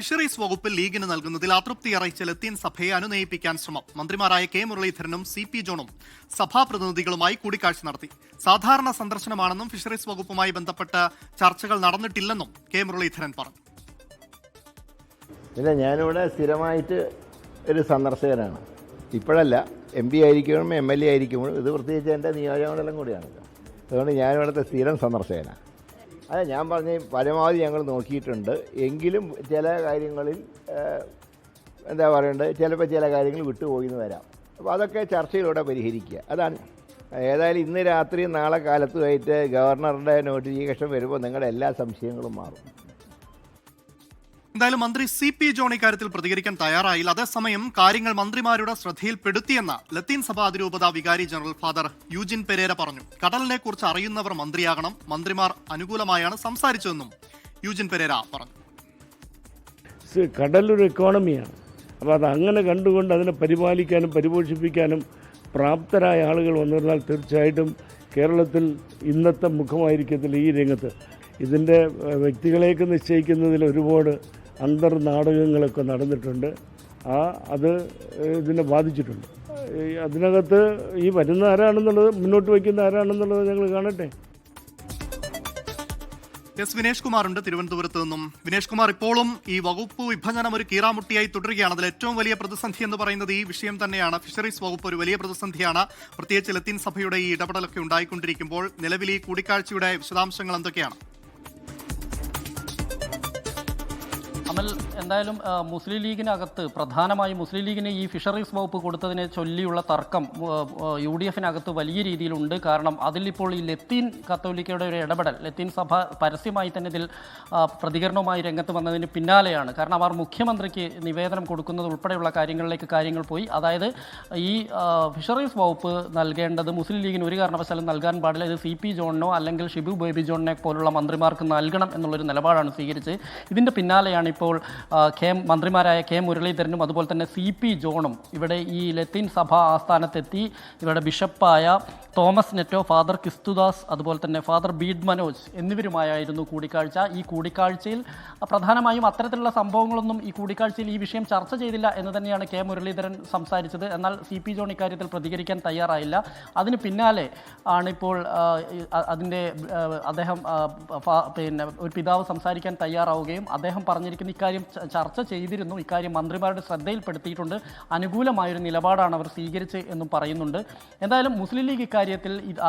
Fisheries വകുപ്പിൽ ലീഗിന് നൽകുന്നതിൽ അതൃപ്തി അറിയിച്ച ലത്തീൻ സഭയെ അനുനയിപ്പിക്കാൻ ശ്രമം. മന്ത്രിമാരായ കെ മുരളീധരനും CP ജോണും സഭാപ്രതിനിധികളുമായി കൂടിക്കാഴ്ച നടത്തി. സാധാരണ സന്ദർശനമാണെന്നും ഫിഷറീസ് വകുപ്പുമായി ബന്ധപ്പെട്ട് ചർച്ചകൾ നടന്നിട്ടില്ലെന്നും കെ മുരളീധരൻ പറഞ്ഞു. ഇല്ല, ഞാനിവിടെ സ്ഥിരമായിട്ട് ഒരു സന്ദർശകനാണ്. ഇപ്പോഴല്ല, MP ആയിരിക്കുമ്പോഴും MLA ആയിരിക്കുമ്പോഴും ഇത് പ്രത്യേകിച്ച് എൻ്റെ നിയോജകമണ്ഡലം കൂടിയാണ്. അതുകൊണ്ട് ഞാനിവിടുത്തെ സ്ഥിരം സന്ദർശകനാണ്. അതെ, ഞാൻ പറഞ്ഞ പരമാവധി ഞങ്ങൾ നോക്കിയിട്ടുണ്ട്. എങ്കിലും ചില കാര്യങ്ങളിൽ എന്താ പറയേണ്ടത്, ചിലപ്പോൾ ചില കാര്യങ്ങൾ വിട്ടുപോയി എന്ന് വരാം. അപ്പോൾ അതൊക്കെ ചർച്ചയിലൂടെ പരിഹരിക്കുക. അതാണ്. ഏതായാലും ഇന്ന് രാത്രി നാളെ കാലത്തുമായിട്ട് ഗവർണറുടെ നോട്ടിഫിക്കേഷൻ വരുമ്പോൾ നിങ്ങളുടെ എല്ലാ സംശയങ്ങളും മാറും. എന്തായാലും മന്ത്രി CP ജോൺ ഇക്കാര്യത്തിൽ പ്രതികരിക്കാൻ തയ്യാറായില്ല. അതേസമയം കാര്യങ്ങൾ മന്ത്രിമാരുടെ ശ്രദ്ധയിൽപ്പെടുത്തിയെന്ന് ലത്തീൻ സഭാ അതിരൂപത വികാരി ജനറൽ ഫാദർ യൂജിൻ പെരേര പറഞ്ഞു. കടലിനെ കുറിച്ച് അറിയുന്നവർ മന്ത്രിയാകണം, മന്ത്രിമാർ അനുകൂലമായാണ് സംസാരിച്ചതെന്നും യൂജിൻ പെരേര പറഞ്ഞു. കടലൊരു എക്കോണമിയാണ്. അപ്പോൾ അത് അങ്ങനെ കണ്ടുകൊണ്ട് അതിനെ പരിപാലിക്കാനും പരിപോഷിപ്പിക്കാനും പ്രാപ്തരായ ആളുകൾ വന്നിരുന്നാൽ തീർച്ചയായിട്ടും കേരളത്തിൽ ഇന്നത്തെ മുഖമായിരിക്കത്തില്ല ഈ രംഗത്ത്. ഇതിൻ്റെ വ്യക്തികളെയൊക്കെ നിശ്ചയിക്കുന്നതിൽ ഒരുപാട് അന്തർനാടകങ്ങളൊക്കെ നടന്നിട്ടുണ്ട്. അത് ഇതിനെ ബാധിച്ചിട്ടുണ്ട്. അതിനകത്ത് ഈ വരുന്ന ആരാണെന്നുള്ളത്, മുന്നോട്ട് വയ്ക്കുന്ന ആരാണെന്നുള്ളത് ഞങ്ങൾ കാണട്ടെ. വിനേഷ് കുമാറുണ്ട് തിരുവനന്തപുരത്ത് നിന്നും. വിനേഷ് കുമാർ, ഇപ്പോഴും ഈ വകുപ്പ് വിഭജനം ഒരു കീറാമുട്ടിയായി തുടരുകയാണ്. അതിൽ ഏറ്റവും വലിയ പ്രതിസന്ധി എന്ന് പറയുന്നത് ഈ വിഷയം തന്നെയാണ്. ഫിഷറീസ് വകുപ്പ് ഒരു വലിയ പ്രതിസന്ധിയാണ്. പ്രത്യേകിച്ച് ലത്തീൻ സഭയുടെ ഈ ഇടപെടലൊക്കെ ഉണ്ടായിക്കൊണ്ടിരിക്കുമ്പോൾ നിലവിൽ ഈ കൂടിക്കാഴ്ചയുടെ വിശദാംശങ്ങൾ എന്തൊക്കെയാണ്? അമൽ, എന്തായാലും മുസ്ലിം ലീഗിനകത്ത് പ്രധാനമായും മുസ്ലിം ലീഗിന് ഈ ഫിഷറീസ് വകുപ്പ് കൊടുത്തതിനെ ചൊല്ലിയുള്ള തർക്കം UDF-നകത്ത് വലിയ രീതിയിലുണ്ട്. കാരണം അതിലിപ്പോൾ ഈ ലത്തീൻ കത്തോലിക്കയുടെ ഒരു ഇടപെടൽ, ലത്തീൻ സഭ പരസ്യമായി തന്നെ ഇതിൽ പ്രതികരണവുമായി രംഗത്ത് വന്നതിന് പിന്നാലെയാണ്. കാരണം അവർ മുഖ്യമന്ത്രിക്ക് നിവേദനം കൊടുക്കുന്നത് ഉൾപ്പെടെയുള്ള കാര്യങ്ങൾ പോയി. അതായത് ഈ ഫിഷറീസ് വകുപ്പ് നൽകേണ്ടത് മുസ്ലിം ലീഗിന് ഒരു കാരണവശാലും നൽകാൻ പാടില്ല, ഇത് CP ജോണിനോ അല്ലെങ്കിൽ ഷിബു ബേബി ജോണിനെ പോലുള്ള മന്ത്രിമാർക്ക് നൽകണം എന്നുള്ളൊരു നിലപാടാണ് സ്വീകരിച്ച്. ഇതിൻ്റെ പിന്നാലെയാണ് ഇപ്പോൾ മന്ത്രിമാരായ കെ മുരളീധരനും അതുപോലെ തന്നെ CP ജോണും ഇവിടെ ഈ ലത്തീൻ സഭാ ആസ്ഥാനത്തെത്തി ഇവിടെ ബിഷപ്പായ തോമസ് നെറ്റോ, ഫാദർ ക്രിസ്തുദാസ്, അതുപോലെ തന്നെ ഫാദർ ബീഡ് മനോജ് എന്നിവരുമായിരുന്നു കൂടിക്കാഴ്ച. ഈ കൂടിക്കാഴ്ചയിൽ പ്രധാനമായും അത്തരത്തിലുള്ള സംഭവങ്ങളൊന്നും ഈ കൂടിക്കാഴ്ചയിൽ ഈ വിഷയം ചർച്ച ചെയ്തില്ല എന്ന് തന്നെയാണ് കെ മുരളീധരൻ സംസാരിച്ചത്. എന്നാൽ CP ജോൺ ഇക്കാര്യത്തിൽ പ്രതികരിക്കാൻ തയ്യാറായില്ല. അതിന് പിന്നാലെ ആണിപ്പോൾ അദ്ദേഹം ഒരു പിതാവ് സംസാരിക്കാൻ തയ്യാറാവുകയും അദ്ദേഹം പറഞ്ഞിരിക്കുന്ന ഇക്കാര്യം ചർച്ച ചെയ്തിരുന്നു, ഇക്കാര്യം മന്ത്രിമാരുടെ ശ്രദ്ധയിൽപ്പെടുത്തിയിട്ടുണ്ട്, അനുകൂലമായൊരു നിലപാടാണ് അവർ സ്വീകരിച്ച് എന്നും പറയുന്നുണ്ട്. എന്തായാലും മുസ്ലിം ലീഗ് ഇക്കാര്യത്തിൽ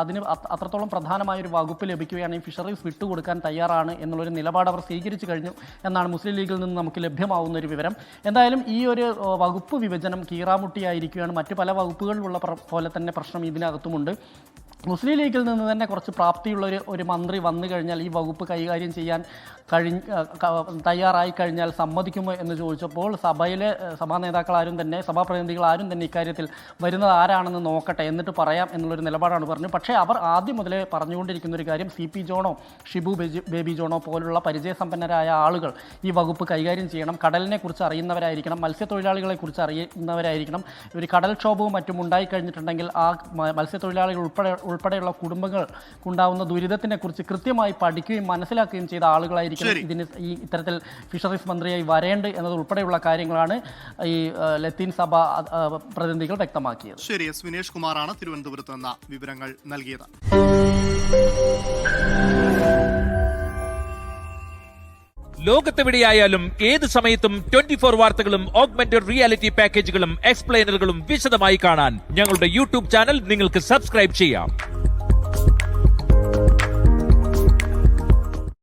അതിന് അത്രത്തോളം പ്രധാനമായൊരു വകുപ്പ് ലഭിക്കുകയാണെങ്കിൽ ഫിഷറീസ് വിട്ടുകൊടുക്കാൻ തയ്യാറാണ് എന്നുള്ളൊരു നിലപാട് അവർ സ്വീകരിച്ചു കഴിഞ്ഞു എന്നാണ് മുസ്ലിം ലീഗിൽ നിന്ന് നമുക്ക് ലഭ്യമാവുന്ന ഒരു വിവരം. എന്തായാലും ഈ ഒരു വകുപ്പ് വിഭജനം കീറാമുട്ടിയായിരിക്കുകയാണ്. മറ്റു പല വകുപ്പുകളിലുള്ള പോലെ തന്നെ പ്രശ്നം ഇതിനകത്തുമുണ്ട്. മുസ്ലിം ലീഗിൽ നിന്ന് തന്നെ കുറച്ച് പ്രാപ്തിയുള്ള ഒരു മന്ത്രി വന്നു കഴിഞ്ഞാൽ ഈ വകുപ്പ് കൈകാര്യം ചെയ്യാൻ തയ്യാറായി കഴിഞ്ഞാൽ സമ്മതിക്കുമോ എന്ന് ചോദിച്ചപ്പോൾ സഭാ നേതാക്കൾ ആരും തന്നെ, സഭാപ്രതിനിധികൾ ആരും തന്നെ ഇക്കാര്യത്തിൽ വരുന്നത് ആരാണെന്ന് നോക്കട്ടെ എന്നിട്ട് പറയാം എന്നുള്ളൊരു നിലപാടാണ് പറഞ്ഞത്. പക്ഷേ അവർ ആദ്യം മുതലേ പറഞ്ഞുകൊണ്ടിരിക്കുന്ന ഒരു കാര്യം CP ജോണോ ഷിബു ബേബി ജോണോ പോലുള്ള പരിചയസമ്പന്നരായ ആളുകൾ ഈ വകുപ്പ് കൈകാര്യം ചെയ്യണം, കടലിനെ കുറിച്ച് അറിയുന്നവരായിരിക്കണം, മത്സ്യത്തൊഴിലാളികളെ കുറിച്ച് അറിയുന്നവരായിരിക്കണം. ഒരു കടൽക്ഷോഭവും മറ്റും ഉണ്ടായിക്കഴിഞ്ഞിട്ടുണ്ടെങ്കിൽ ആ മത്സ്യത്തൊഴിലാളികൾ ഉൾപ്പെടെയുള്ള കുടുംബങ്ങൾക്കുണ്ടാവുന്ന ദുരിതത്തിനെ കുറിച്ച് കൃത്യമായി പഠിക്കുകയും മനസ്സിലാക്കുകയും ചെയ്ത ആളുകളായിരിക്കും ഇതിന് ഇത്തരത്തിൽ ഫിഷറീസ് മന്ത്രിയായി വരേണ്ടത് എന്നത് ഉൾപ്പെടെയുള്ള കാര്യങ്ങളാണ് ഈ ലത്തീൻ സഭ പ്രതിനിധികൾ വ്യക്തമാക്കിയത്. ശരി, വിനേഷ് കുമാറാണ് തിരുവനന്തപുരത്ത് നിന്ന് വിവരങ്ങൾ നൽകിയത്. ലോകത്തെവിടെയായാലും ഏത് സമയത്തും 24 വാർത്തകളും ഓഗ്മെന്റഡ് റിയാലിറ്റി പാക്കേജുകളും എക്സ്പ്ലെയിനറുകളും വിശദമായി കാണാൻ ഞങ്ങളുടെ YouTube ചാനൽ നിങ്ങൾക്ക് സബ്സ്ക്രൈബ് ചെയ്യാം.